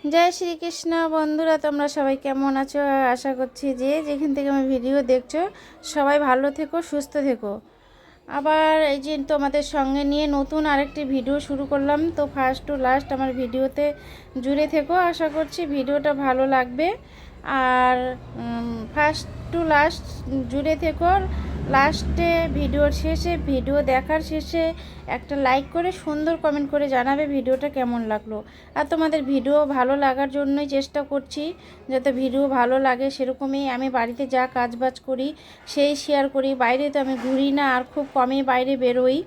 জয় শ্রীকৃষ্ণ। বন্ধুরা, তোমরা সবাই কেমন আছো? আশা করছি যে যেখান থেকে আমি ভিডিও দেখছো সবাই ভালো থেকো, সুস্থ থেকো। আবার এই যে তোমাদের সঙ্গে নিয়ে নতুন আরেকটি ভিডিও শুরু করলাম। তো ফার্স্ট টু লাস্ট আমার ভিডিওতে জুড়ে থেকো, আশা করছি ভিডিওটা ভালো লাগবে। আর ফার্স্ট টু লাস্ট জুড়ে থেকো। লাস্টে ভিডিওর শেষে, ভিডিও দেখার শেষে একটা লাইক করে সুন্দর কমেন্ট করে জানাবে ভিডিওটা কেমন লাগলো। আর তোমাদের ভিডিও ভালো লাগার জন্যই চেষ্টা করছি, যাতে ভিডিও ভালো লাগে। সেরকমই আমি বাড়িতে যা কাজবাজ করি সেই শেয়ার করি। বাইরে তো আমি ঘুরি না, আর খুব কমই বাইরে বেরোই।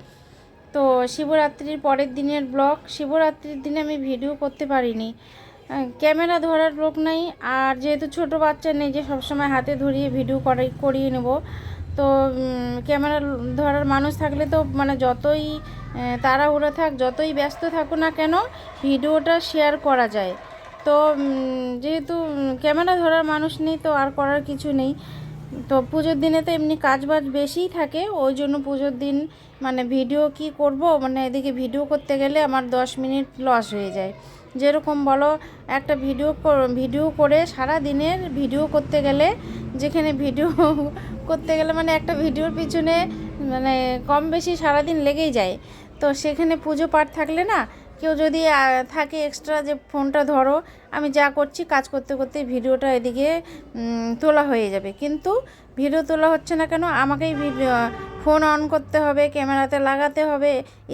তো শিবরাত্রির পরের দিনের ব্লগ, শিবরাত্রির দিনে আমি ভিডিও করতে পারিনি, ক্যামেরা ধরার লোক নাই। আর যেহেতু ছোট বাচ্চা নেই যে সবসময় হাতে ধরিয়ে ভিডিও করিয়ে নেব, তো ক্যামেরা ধরার মানুষ থাকলে তো মানে যতই তাড়াহুড়ো থাক, যতই ব্যস্ত থাকো না কেন, ভিডিওটা শেয়ার করা যায়। তো যেহেতু ক্যামেরা ধরার মানুষ নেই, তো আর করার কিছু নেই। তো পুজোর দিনে তো এমনি কাজবাজ বেশিই থাকে, ওই জন্য পুজোর দিন মানে ভিডিও কি করব, মানে এদিকে ভিডিও করতে গেলে আমার 10 মিনিট লস হয়ে যায়। যেরকম বলো, একটা ভিডিও করে সারা দিনের ভিডিও করতে গেলে, যেখানে ভিডিও করতে গেলে মানে একটা ভিডিওর পিছনে মানে কম বেশি সারাদিন লেগেই যায়। তো সেখানে পুজো পাঠ থাকলে না, কেউ যদি থাকে এক্সট্রা যে ফোনটা ধরো, আমি যা করছি কাজ করতে করতে ভিডিওটা এদিকে তোলা হয়ে যাবে। কিন্তু ভিডিও তোলা হচ্ছে না কেন, আমাকেই ফোন অন করতে হবে, ক্যামেরাতে লাগাতে হবে,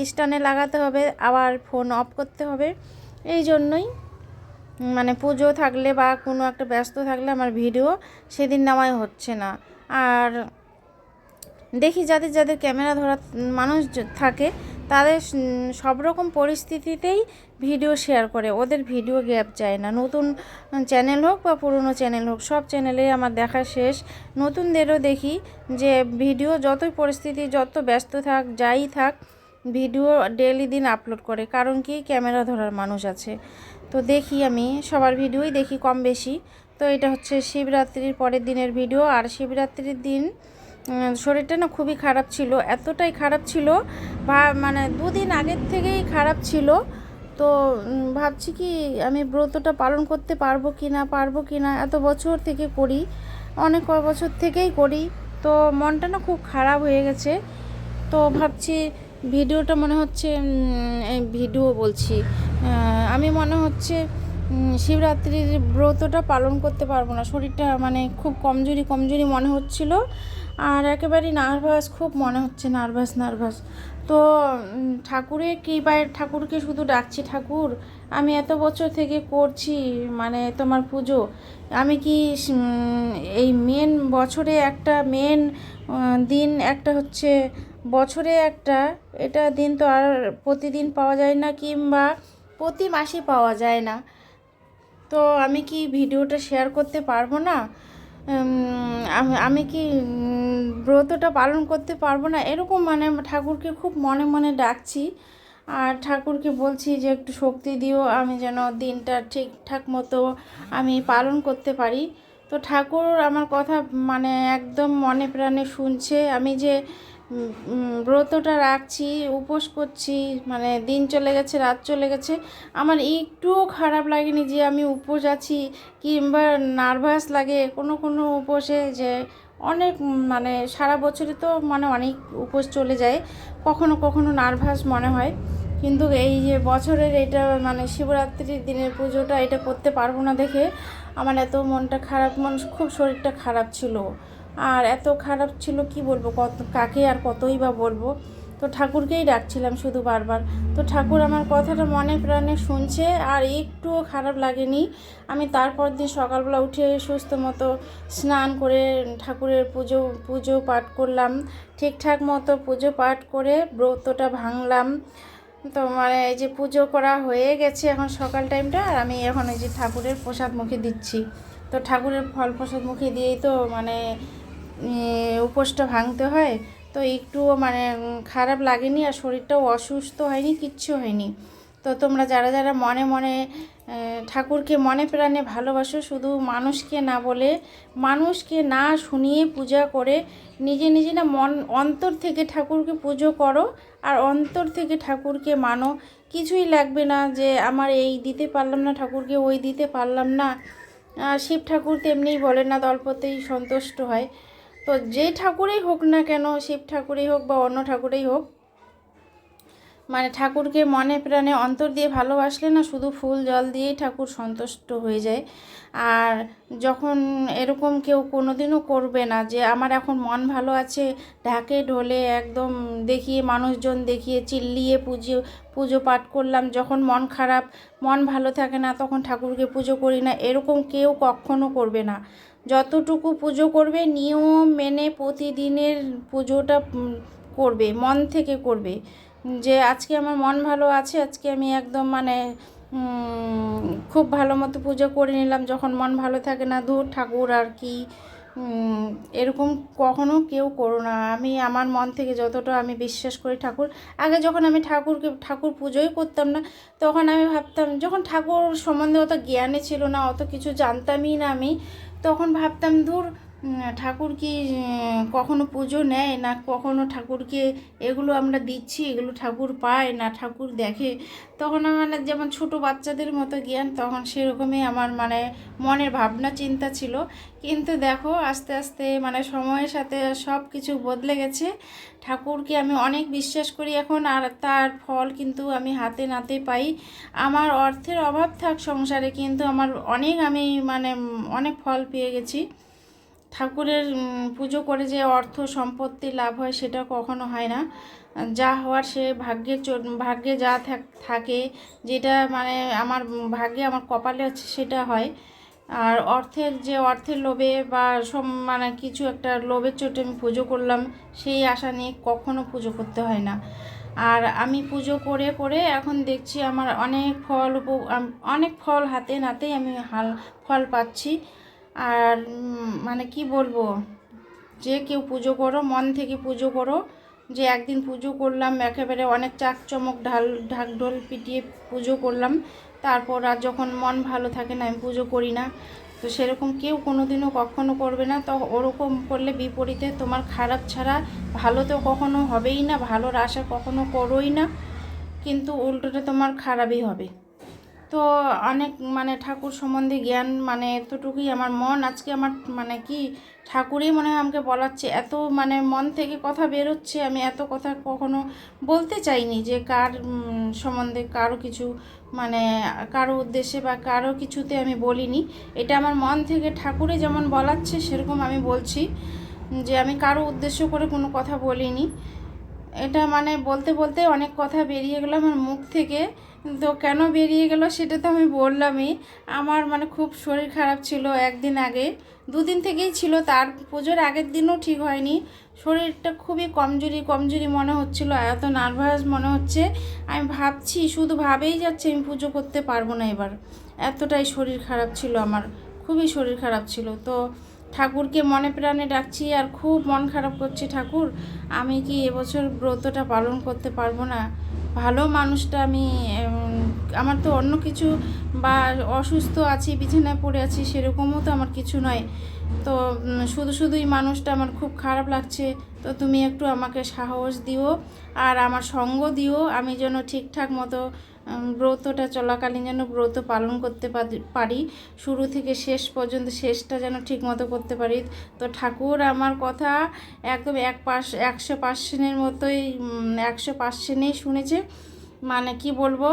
স্ট্যান্ডে লাগাতে হবে, আবার ফোন অফ করতে হবে। এই জন্যই মানে পুজো থাকলে বা কোনো একটা ব্যস্ত থাকলে আমার ভিডিও সেদিন নেওয়াই হচ্ছে না। আর দেখি যাদের যাদের ক্যামেরা ধরা মানুষ থাকে, তাদের সব রকম পরিস্থিতিতেই ভিডিও শেয়ার করে, ওদের ভিডিও গ্যাপ যায় না। নতুন চ্যানেল হোক বা পুরনো চ্যানেল হোক, সব চ্যানেলে আমার দেখা শেষ। নতুনদেরও দেখি যে ভিডিও যতই পরিস্থিতি, যত ব্যস্ত থাক, যাই থাক, ভিডিও ডেইলি দিন আপলোড করে। কারণ কি, ক্যামেরা ধরার মানুষ আছে। তো দেখি, আমি সবার ভিডিওই দেখি কম বেশি। তো এটা হচ্ছে শিবরাত্রির পরের দিনের ভিডিও। আর শিবরাত্রির দিন শরীরটা না খুবই খারাপ ছিল, এতটাই খারাপ ছিল মানে 2 দিন আগের থেকেই খারাপ ছিল। তো ভাবছি কি, আমি ব্রতটা পালন করতে পারবো কি না। এত বছর থেকে করি, অনেক বছর থেকেই করি। তো মনটা না খুব খারাপ হয়ে গেছে। তো ভাবছি ভিডিওটা মনে হচ্ছে ভিডিও বলছি, আমি মনে হচ্ছে শিবরাত্রির ব্রতটা পালন করতে পারবো না। শরীরটা মানে খুব কমজোরি কমজোরি মনে হচ্ছিল, আর একেবারেই নার্ভাস, খুব মনে হচ্ছে নার্ভাস। তো ঠাকুরের কৃপায় ঠাকুরকে শুধু ডাকছি, ঠাকুর আমি এত বছর থেকে করছি মানে তোমার পুজো, আমি কি এই মেন বছরে একটা মেন দিন একটা হচ্ছে, বছরে একটা এটা দিন তো আর প্রতিদিন পাওয়া যায় না, কিংবা প্রতি মাসে পাওয়া যায় না। তো আমি কি ভিডিওটা শেয়ার করতে পারবো না? আমি কি ব্রতটা পালন করতে পারবো না? এরকম মানে ঠাকুরকে খুব মনে মনে ডাকছি। আর ঠাকুরকে বলছি যে একটু শক্তি দিও, আমি যেন দিনটা ঠিকঠাক মতো আমি পালন করতে পারি। তো ঠাকুর আমার কথা মানে একদম মনে প্রাণে শুনছে। আমি যে ব্রতটা রাখছি, উপোস করছি, মানে দিন চলে গেছে, রাত চলে গেছে, আমার একটুও খারাপ লাগেনি যে আমি উপোস আছি, কিংবা নার্ভাস লাগে কোনো কোনো উপোসে যে অনেক মানে সারা বছরে তো মানে অনেক উপোস চলে যায়, কখনো কখনো নার্ভাস মনে হয়। কিন্তু এই যে বছরের এটা মানে শিবরাত্রির দিনের পুজোটা এটা করতে পারবো না দেখে আমার এত মনটা খারাপ, খুব শরীরটা খারাপ ছিল। আর এত খারাপ ছিল কি বলবো, কাকে আর কতই বা বলবো। তো ঠাকুরকেই ডাকছিলাম শুধু বারবার। তো ঠাকুর আমার কথাটা মনে প্রাণে শুনছে, আর একটুও খারাপ লাগেনি। আমি তারপর দিন সকালবেলা উঠে সুস্থ মতো স্নান করে ঠাকুরের পুজো পাঠ করলাম, ঠিকঠাক মতো পুজো পাঠ করে ব্রতটা ভাঙলাম। তো মানে এই যে পুজো করা হয়ে গেছে, এখন সকাল টাইমটা, আর আমি এখন এই যে ঠাকুরের প্রসাদ মুখে দিচ্ছি। তো ঠাকুরের ফল প্রসাদ মুখে দিয়েই তো মানে উপোসটা ভাঙতে হয়। তো একটুও মানে খারাপ লাগেনি, আর শরীরটাও অসুস্থ হয়নি, কিচ্ছু হয়নি। তো তোমরা যারা যারা মনে মনে ঠাকুরকে মনে প্রাণে ভালোবাসো, শুধু মানুষকে না বলে, মানুষকে না শুনিয়ে পূজা করে নিজে নিজে না অন্তর থেকে ঠাকুরকে পুজো করো, আর অন্তর থেকে ঠাকুরকে মানো, কিছুই লাগবে না যে আমার এই দিতে পারলাম না ঠাকুরকে, ওই দিতে পারলাম না। শিব ঠাকুর তেমনিই বলে না, অল্পতেই সন্তুষ্ট হয়। তো যে ঠাকুরেই হোক না কেন, শিব ঠাকুরই হোক বা অন্য ঠাকুরেই হোক, মানে ঠাকুরকে মনে প্রাণে অন্তর দিয়ে ভালোবাসলে না, শুধু ফুল জল দিয়েই ঠাকুর সন্তুষ্ট হয়ে যায়। আর যখন এরকম কেউ কোনোদিনও করবে না যে আমার এখন মন ভালো আছে, ঢাকে ঢোলে একদম দেখিয়ে, মানুষজন দেখিয়ে চিল্লিয়ে পুজো পাঠ করলাম, যখন মন খারাপ, মন ভালো থাকে না, তখন ঠাকুরকে পুজো করি না, এরকম কেউ কখনো করবে না। যতটুকু পুজো করবে নিয়ম মেনে প্রতিদিনের পুজোটা করবে, মন থেকে করবে। যে আজকে আমার মন ভালো আছে, আজকে আমি একদম মানে খুব ভালো মতো পুজো করে নিলাম। যখন মন ভালো থাকে না, ধুর ঠাকুর আর কি, এরকম কখনো কেউ করো না। আমি আমার মন থেকে যতটা আমি বিশ্বাস করি ঠাকুর, আগে যখন আমি ঠাকুর পুজোই করতাম না, তখন আমি ভাবতাম, যখন ঠাকুর সম্বন্ধে অত জ্ঞানে ছিল না, অত কিছু জানতামই না আমি, তখন ভাবতাম ধুর ঠাকুর কি কখনো পুজো নেয় না, কখনো ঠাকুরকে এগুলো আমরা দিচ্ছি, এগুলো ঠাকুর পায় না, ঠাকুর দেখে। তখন আমার মানে যেমন ছোট বাচ্চাদের মতো জ্ঞান, তখন সেরকমই আমার মানে মনের ভাবনা চিন্তা ছিল। কিন্তু দেখো আস্তে আস্তে মানে সময়ের সাথে সব কিছু বদলে গেছে। ঠাকুরকে আমি অনেক বিশ্বাস করি এখন, আর তার ফল কিন্তু আমি হাতে নাতে পাই। আমার অর্থের অভাব থাক সংসারে, কিন্তু আমার আমি মানে অনেক ফল পেয়ে গেছি। ঠাকুরের পুজো করে যে অর্থ সম্পত্তি লাভ হয় সেটা কখনো হয় না। যা হওয়ার সে ভাগ্যে যা থাকে, যেটা মানে আমার ভাগ্যে আমার কপালে আছে সেটা হয়। আর অর্থের লোভে বা মানে কিছু একটা লোভের চোটে আমি পুজো করলাম, সেই আশা নিয়ে কখনো পুজো করতে হয় না। আর আমি পুজো করে করে এখন দেখছি আমার অনেক ফল হাতে নাতেই আমি ফল পাচ্ছি। আর মানে কি বলবো, যে কেউ পুজো করো, মন থেকে পুজো করো। যে একদিন পুজো করলাম, একেবারে অনেক চাকচমক ঢাক ঢোল পিটিয়ে পুজো করলাম, তারপর আর যখন মন ভালো থাকে না, আমি পুজো করি না। তো সেরকম কেউ কোনোদিনও কখনো করবে না। তো ওরকম করলে বিপরীতে তোমার খারাপ ছাড়া ভালো তো কখনো হবেই না, ভালোর আশা কখনো করোই না, কিন্তু উল্টোটা তোমার খারাপই হবে। তো অনেক মানে ঠাকুর সম্বন্ধে জ্ঞান মানে এতটুকুই। আমার মন আজকে আমার মানে কি ঠাকুরই মনে হয় আমাকে বলাচ্ছে, এত মানে মন থেকে কথা বেরোচ্ছে। আমি এত কথা কখনো বলতে চাইনি যে কার সম্বন্ধে কারো কিছু মানে কারো উদ্দেশ্যে বা কারো কিছুতে আমি বলিনি। এটা আমার মন থেকে ঠাকুরে যেমন বলাচ্ছে সেরকম আমি বলছি, যে আমি কারো উদ্দেশ্য করে কোনো কথা বলিনি। এটা মানে বলতে বলতে অনেক কথা বেরিয়ে গেলো আমার মুখ থেকে। তো কেন বেরিয়ে গেল সেটা তো আমি বললামই। আমার মানে খুব শরীর খারাপ ছিল একদিন আগে, দুদিন থেকেই ছিল, তার পুজোর আগের দিনও ঠিক হয়নি। শরীরটা খুবই কমজোরি মনে হচ্ছিল, এত নার্ভাস মনে হচ্ছে। আমি ভাবছি, শুধু ভাবেই যাচ্ছে আমি পুজো করতে পারবো না এবার, এতটাই শরীর খারাপ ছিল আমার, খুবই শরীর খারাপ ছিল। তো ঠাকুরকে মনে প্রাণে ডাকছি, আর খুব মন খারাপ করছে, ঠাকুর আমি কি এবছর ব্রতটা পালন করতে পারবো না। ভালো মানুষটা আমি, আমার তো অন্য কিছু বা অসুস্থ আছি, বিছানায় পড়ে আছি, সেরকমও তো আমার কিছু নয়। তো শুধুই মানুষটা আমার খুব খারাপ লাগছে। তো তুমি একটু আমাকে সাহস দিও, আর আমার সঙ্গ দিও, আমি যেন ঠিকঠাক মতো ব্রতটা চলাকালীন যেন ব্রত পালন করতে পারি, শুরু থেকে শেষ পর্যন্ত শেষটা যেন ঠিক মতো করতে পারি। তো ঠাকুর আমার কথা একদম 100% মতোই 100%ই শুনেছে। মানে কি বলবো,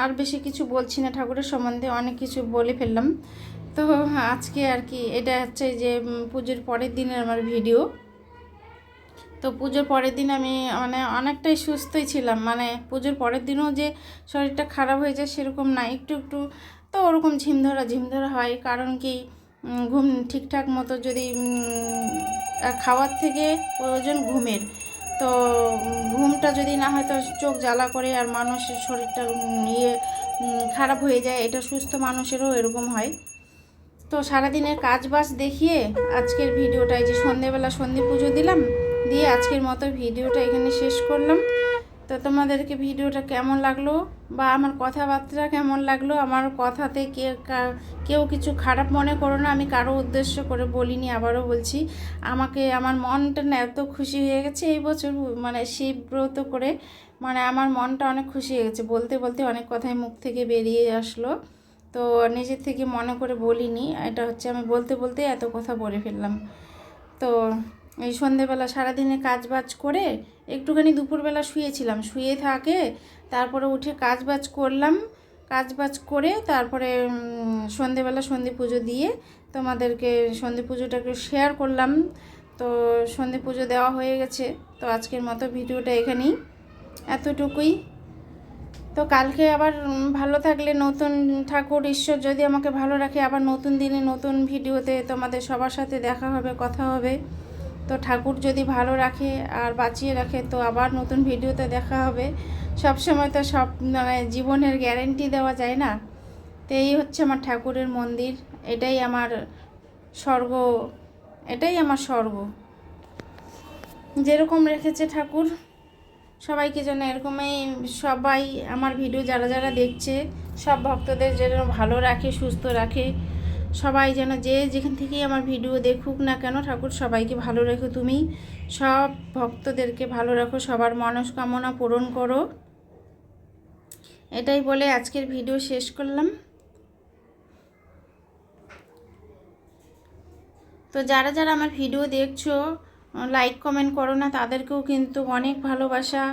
আর বেশি কিছু বলছি না, ঠাকুরের সম্বন্ধে অনেক কিছু বলে ফেললাম। তো আজকে আর কি এটা হচ্ছে যে পুজোর পরের দিনের আমার ভিডিও। তো পুজোর পরের দিন আমি মানে অনেকটাই সুস্থই ছিলাম, মানে পুজোর পরের দিনও যে শরীরটা খারাপ হয়ে যায় সেরকম না, একটু তো ওরকম ঝিমধরা হয়। কারণ কি ঘুম ঠিকঠাক মতো যদি খাওয়ার থেকে প্রয়োজন ঘুমের, তো ঘুমটা যদি না হয় তো চোখ জ্বালা করে আর মানুষের শরীরটা খারাপ হয়ে যায়। এটা সুস্থ মানুষেরও এরকম হয়। তো সারাদিনের কাজ বাজ দেখিয়ে আজকের ভিডিওটাই যে সন্ধেবেলা সন্ধে পুজো দিলাম, দিয়ে আজকের মতো ভিডিওটা এখানে শেষ করলাম। তো তোমাদেরকে ভিডিওটা কেমন লাগলো বা আমার কথাবার্তা কেমন লাগলো, আমার কথাতে কেউ কিছু খারাপ মনে করো না, আমি কারো উদ্দেশ্য করে বলিনি। আবারও বলছি, আমাকে আমার মনটা না এত খুশি হয়ে গেছে এই বছর, মানে শিব ব্রত করে, মানে আমার মনটা অনেক খুশি হয়ে গেছে। বলতে বলতে অনেক কথাই মুখ থেকে বেরিয়ে আসলো, তো নিজের থেকে মনে করে বলিনি। এটা হচ্ছে আমি বলতে বলতে এত কথা বলে ফেললাম। তো এই সন্ধেবেলা সারাদিনে কাজ বাজ করে একটুখানি দুপুরবেলা শুয়েছিলাম, শুয়ে থাকে তারপরে উঠে কাজ বাজ করলাম, কাজ বাজ করে তারপরে সন্ধেবেলা সন্ধে পুজো দিয়ে তোমাদেরকে সন্ধে পুজোটা একটু শেয়ার করলাম। তো সন্ধে পুজো দেওয়া হয়ে গেছে। তো আজকের মতো ভিডিওটা এখানেই, এতটুকুই। তো কালকে আবার ভালো থাকলে, নতুন ঠাকুর ঈশ্বর যদি আমাকে ভালো রাখে, আবার নতুন দিনে নতুন ভিডিওতে তোমাদের সবার সাথে দেখা হবে, কথা হবে। তো ঠাকুর যদি ভালো রাখে আর বাঁচিয়ে রাখে তো আবার নতুন ভিডিওতে দেখা হবে। সব সময় তো সব মানে জীবনের গ্যারেন্টি দেওয়া যায় না। তো এই হচ্ছে আমার ঠাকুরের মন্দির, এটাই আমার স্বর্গ, এটাই আমার স্বর্গ। যেরকম রেখেছে ঠাকুর সবাইকে যেন এরকমই, সবাই আমার ভিডিও যারা যারা দেখছে সব ভক্তদের যেন ভালো রাখে, সুস্থ রাখে। সবাই যেন যে যেখান থেকেই আমার ভিডিও দেখুক না কেন, ঠাকুর সবাইকে ভালো রেখো, তুমি সব ভক্তদেরকে ভালো রাখো, সবার মনস্কামনা পূরণ করো। এটাই বলে আজকের ভিডিও শেষ করলাম। তো যারা যারা আমার ভিডিও দেখছো লাইক কমেন্ট করো না, তাদেরকেও কিন্তু অনেক ভালোবাসা,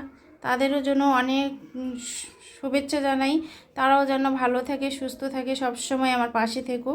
তাদেরও জন্য অনেক শুভেচ্ছা জানাই। তারাও যেন ভালো থাকে, সুস্থ থাকে, সবসময় আমার পাশে থেকো।